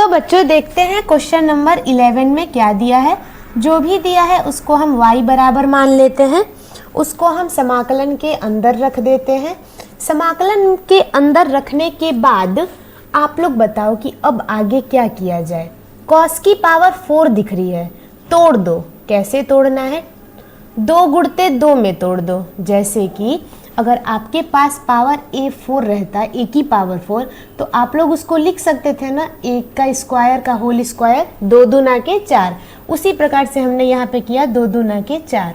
तो बच्चों देखते हैं क्वेश्चन नंबर 11 में क्या दिया है। जो भी दिया है उसको हम y बराबर मान लेते हैं, उसको हम समाकलन के अंदर रख देते हैं। समाकलन के अंदर रखने के बाद आप लोग बताओ कि अब आगे क्या किया जाए। cos की पावर 4 दिख रही है, तोड़ दो। कैसे तोड़ना है? 2 गुणते 2 में तोड़ दो। जैसे कि अगर आपके पास पावर a4 रहता, a की पावर 4, तो आप लोग उसको लिख सकते थे ना, 1 का स्क्वायर का होल स्क्वायर, 2 दूना के 4। उसी प्रकार से हमने यहाँ पे किया 2 दूना के 4।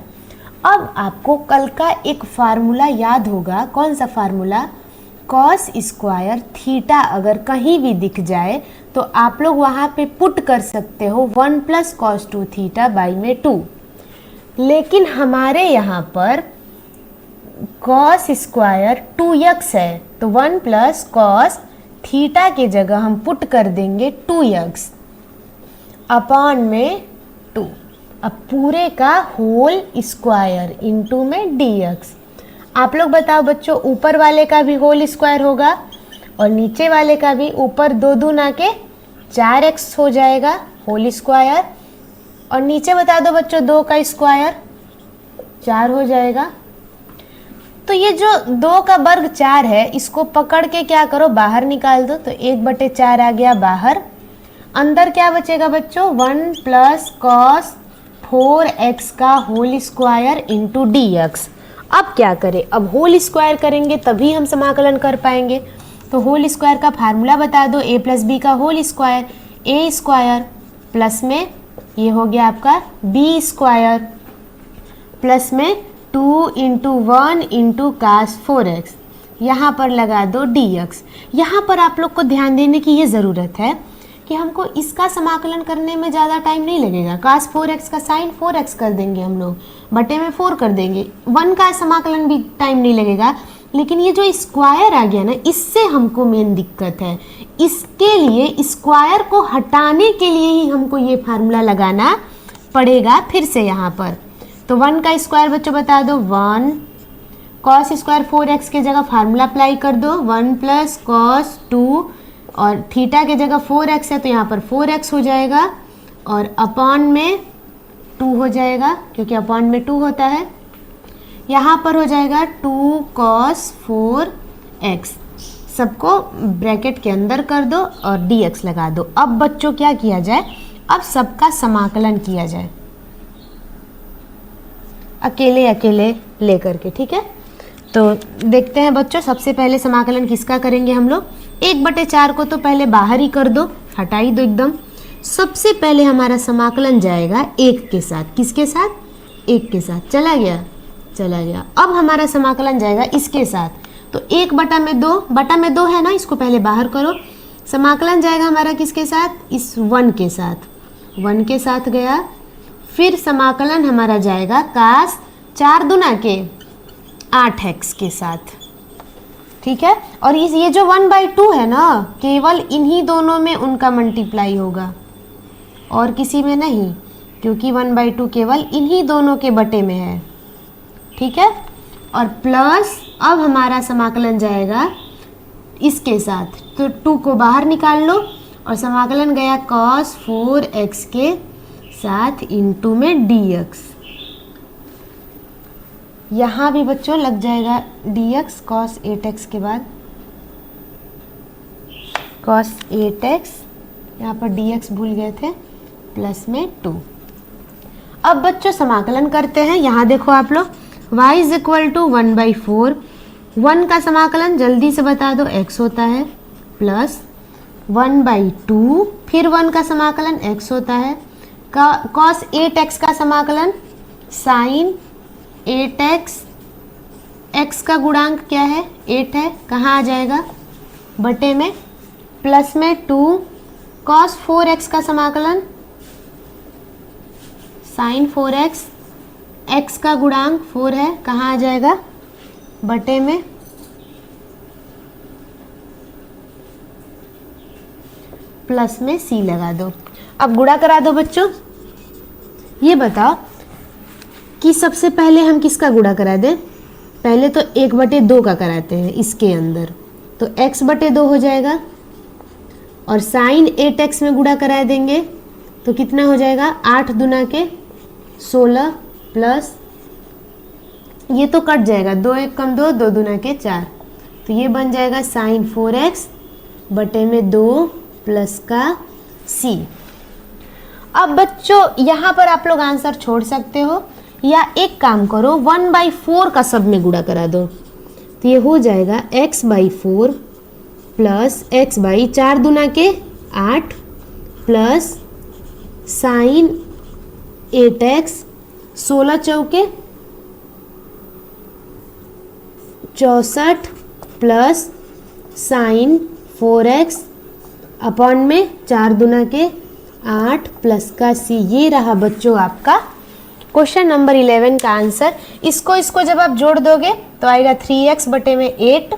अब आपको कल का एक फार्मूला याद होगा। कौन सा फार्मूला? कॉस स्क्वायर थीटा अगर कहीं भी दिख जाए तो आप लोग वहाँ पे पुट कर सकते हो 1 + cos 2 थीटा बाई में 2। लेकिन हमारे यहाँ पर cos स्क्वायर 2x है, तो 1 + cos थीटा के जगह हम पुट कर देंगे 2x अपॉन में 2। अब पूरे का होल स्क्वायर इंटू में dx। आप लोग बताओ बच्चों, ऊपर वाले का भी होल स्क्वायर होगा और नीचे वाले का भी। ऊपर 2 दूना के 4x हो जाएगा होल स्क्वायर, और नीचे बता दो बच्चों 2 का स्क्वायर 4 हो जाएगा। तो ये जो 2 का वर्ग 4 है, इसको पकड़ के क्या करो, बाहर निकाल दो। तो 1/4 आ गया बाहर। अंदर क्या बचेगा बच्चों? 1 + cos 4x का होल स्क्वायर इंटू dx। अब क्या करें? अब होल स्क्वायर करेंगे तभी हम समाकलन कर पाएंगे। तो होल स्क्वायर का फार्मूला बता दो, a + b का whole square, a square plus में ये हो गया आपका b स्क्वायर प्लस में 2 × 1 × cos 4x। यहाँ पर लगा दो dx। यहाँ पर आप लोग को ध्यान देने की ये ज़रूरत है कि हमको इसका समाकलन करने में ज़्यादा टाइम नहीं लगेगा। cos 4x का sin 4x कर देंगे हम लोग, बटे में 4 कर देंगे। 1 का समाकलन भी टाइम नहीं लगेगा। लेकिन ये जो स्क्वायर आ गया ना, इससे हमको मेन दिक्कत है। इसके लिए स्क्वायर को हटाने के लिए ही हमको ये फार्मूला लगाना पड़ेगा फिर से यहाँ पर। तो 1 का स्क्वायर बच्चों बता दो 1, cos स्क्वायर 4x के जगह फार्मूला अप्लाई कर दो 1 + cos 2, और थीटा के जगह 4x है तो यहाँ पर 4x हो जाएगा, और अपॉन में 2 हो जाएगा क्योंकि अपॉन में 2 होता है। यहाँ पर हो जाएगा 2 cos 4x। सबको ब्रैकेट के अंदर कर दो और dx लगा दो। अब बच्चों क्या किया जाए? अब सबका समाकलन किया जाए अकेले अकेले लेकर के, ठीक है। तो देखते हैं बच्चों, सबसे पहले समाकलन किसका करेंगे हम लोग? 1/4 को तो पहले बाहर ही कर दो, हटा ही दो एकदम। सबसे पहले हमारा समाकलन जाएगा 1 के साथ। किसके साथ? 1 के साथ। चला गया, चला गया। अब हमारा समाकलन जाएगा इसके साथ। तो 1/2, बटा में 2 है ना, इसको पहले बाहर करो। समाकलन जाएगा हमारा किसके साथ? इस 1 के साथ। 1 के साथ गया। फिर समाकलन हमारा जाएगा cos 4 दूना के 8x के साथ, ठीक है। और ये जो 1/2 है ना, केवल इन्हीं दोनों में उनका मल्टीप्लाई होगा और किसी में नहीं, क्योंकि 1/2 केवल इन्हीं दोनों के बटे में है, ठीक है। और प्लस अब हमारा समाकलन जाएगा इसके साथ। तो 2 को बाहर निकाल लो और समाकलन गया cos 4x के साथ इंटू में dx। यहाँ भी बच्चों लग जाएगा dx cos 8x के बाद cos 8x, यहाँ पर dx भूल गए थे, प्लस में 2। अब बच्चों समाकलन करते हैं। यहाँ देखो आप लोग, y = 1/4। 1 का समाकलन जल्दी से बता दो, x होता है, प्लस 1/2। फिर 1 का समाकलन x होता है। cos 8x का समाकलन sin 8x। x का गुणांक क्या है? 8 है, कहाँ आ जाएगा? बटे में, प्लस में 2। cos 4x का समाकलन sin 4x। x का गुणांक 4 है, कहाँ आ जाएगा? बटे में, प्लस में c लगा दो। अब गुणा करा दो बच्चों। ये बताओ कि सबसे पहले हम किसका गुणा करा दें? पहले तो 1/2 का कराते हैं इसके अंदर, तो x/2 हो जाएगा। और साइन 8x में गुणा करा देंगे तो कितना हो जाएगा, 8 दूना के 16 प्लस ये तो कट जाएगा, 2 1 कम 2, 2 दूना के 4, तो ये बन जाएगा साइन 4x बटे में 2 प्लस का c। अब बच्चों यहाँ पर आप लोग आंसर छोड़ सकते हो या एक काम करो 1/4 का सब में गुणा करा दो, तो ये हो जाएगा x/4 प्लस x/4 दूना के 8 प्लस साइन 8x 16 चौके 64 प्लस साइन 4x अपॉन में 4 दूना के 8 प्लस का c। ये रहा बच्चों आपका क्वेश्चन नंबर 11 का आंसर। इसको जब आप जोड़ दोगे तो आएगा 3x बटे में 8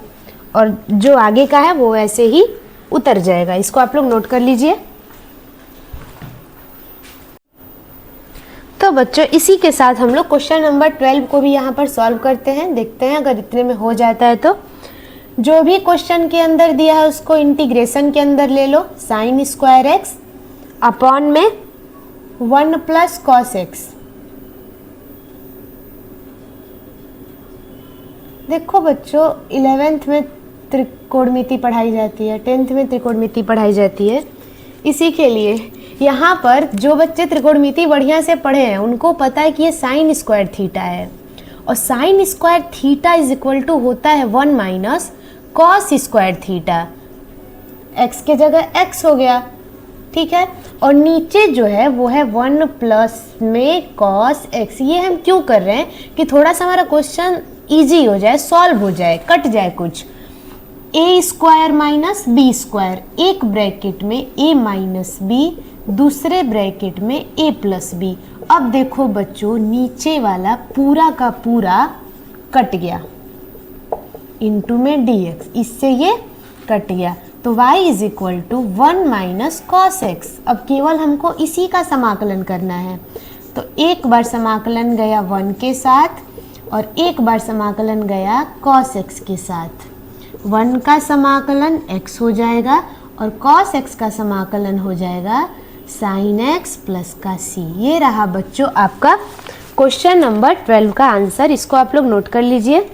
और जो आगे का है वो ऐसे ही उतर जाएगा। इसको आप लोग नोट कर लीजिए। तो बच्चों इसी के साथ हम लोग क्वेश्चन नंबर 12 को भी यहाँ पर सॉल्व करते हैं। देखते हैं अगर इतने में हो जाता है तो जो भी क्वेश्चन के अंदर दिया है उसको इंटीग्रेशन के अंदर ले लो। साइन स्क्वायर एक्स अपॉन में 1 प्लस कॉस एक्स। देखो बच्चों 11th में त्रिकोणमिति पढ़ाई जाती है, 10th में त्रिकोणमिति पढ़ाई जाती है। इसी के लिए यहाँ पर जो बच्चे त्रिकोणमिति बढ़िया से पढ़े हैं उनको पता है कि ये साइन स्क्वायर थीटा है और sine square theta is equal to होता है 1 minus cos square theta. x के जगह x हो गया, ठीक है, और नीचे जो है वो है 1 प्लस में कॉस x। ये हम क्यों कर रहे हैं कि थोड़ा सा हमारा क्वेश्चन इजी हो जाए, सॉल्व हो जाए, कट जाए कुछ। a square minus B square, एक ब्रैकेट में a माइनस बी, दूसरे ब्रैकेट में a प्लस बी। अब देखो बच्चों नीचे वाला पूरा का पूरा कट गया, इंटू में dx, इससे ये कट गया तो y is equal to 1 minus cos x. अब केवल हमको इसी का समाकलन करना है, तो एक बार समाकलन गया 1 के साथ और एक बार समाकलन गया कॉस एक्स के साथ। 1 का समाकलन x हो जाएगा और कॉस एक्स का समाकलन हो जाएगा साइन एक्स प्लस का c। ये रहा बच्चों आपका क्वेश्चन नंबर 12 का आंसर। इसको आप लोग नोट कर लीजिए।